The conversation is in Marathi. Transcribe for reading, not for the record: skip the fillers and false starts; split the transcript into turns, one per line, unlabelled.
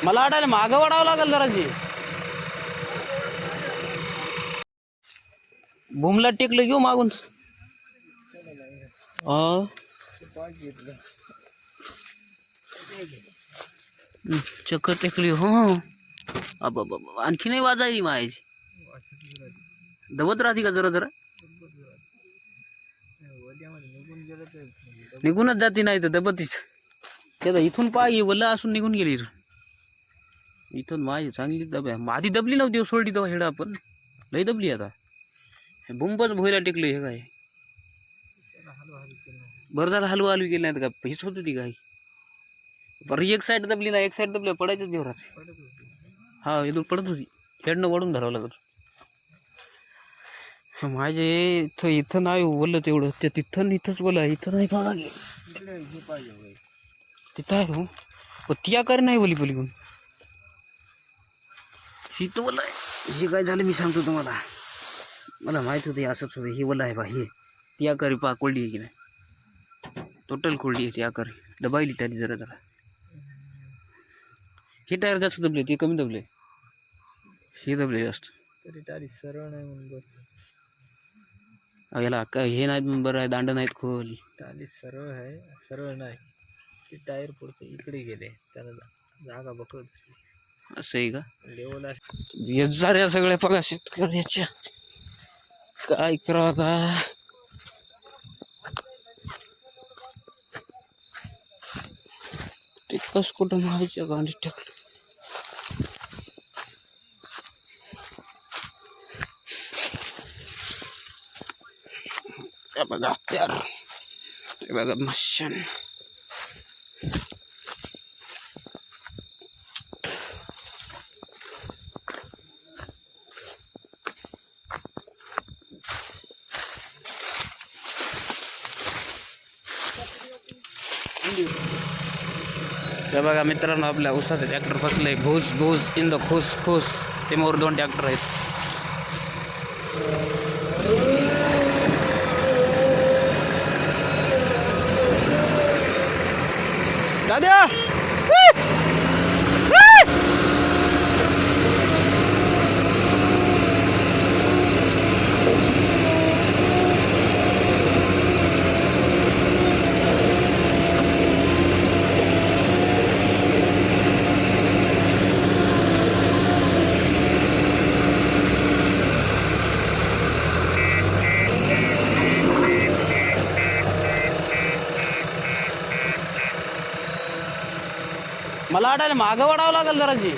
मला वाटायला मागं वाढावं लागेल जराशी. भूमला टेकलं घेऊ मागून. चक्कर टेकली हो. अब आणखी नाही वाजायली मायाची. दबत राहते का जरा जरा. निघूनच जाती नाही तर दबतीच. त्याचा इथून पाय वल्ल असून निघून गेली इथून माझी चांगली दब आहे. आधी दबली नव्हती सोडली तेव्हा हेडा पण लई दबली आता. बुंबच भोयला टेकलं हे काय. बरं झालं हलवा हलवी केली नाही का हेच होत होती काय. बरं एक साईड दबली ना एक साईड दबल्या पडायचं जोरात. हा इथून पडत होती. हेडनं वडून धरावं लागत. माझे इथं नाही बोललं तेवढं ते तिथं इथंच बोला इथं नाही बघा गे तिथं आहे हो. पण ती आकार नाही बोली बोली कोण इथं बोला हे काय झालं मी सांगतो तुम्हाला. मला माहित होतं असंच होतं. हे बोला आहे बा हे ती आकारी पा कोल्डी आहे की नाही. टोटल कोल्डी आहे ती आकारी. दबायली त्याने जरा जरा. हे टायर जास्त दबले ते कमी दबले. हे दबले जास्त तरी टारी सरळ नाही म्हणून याला हे नाहीत बरं आहे. दांड नाहीत खोल. टाली सरळ आहे सरळ नाही. ते टायर पुढचं इकडे गेले त्याला जागा बकळ. असं आहे का लेवल या सगळ्या बघा शेतकऱ्याच्या काय करावं आता. टिकस कुठं माहिती गांडी टाकली. बघा त्यार ते बघा मशीन. हे बघा मित्रांनो आपल्या उसाचं ट्रॅक्टर फसलंय. भूस भूस इन द खुस खुस. ते मोर 2 ट्रॅक्टर आहेत. दादा मला वाटायला मागं वाढावं लागेल जराशी.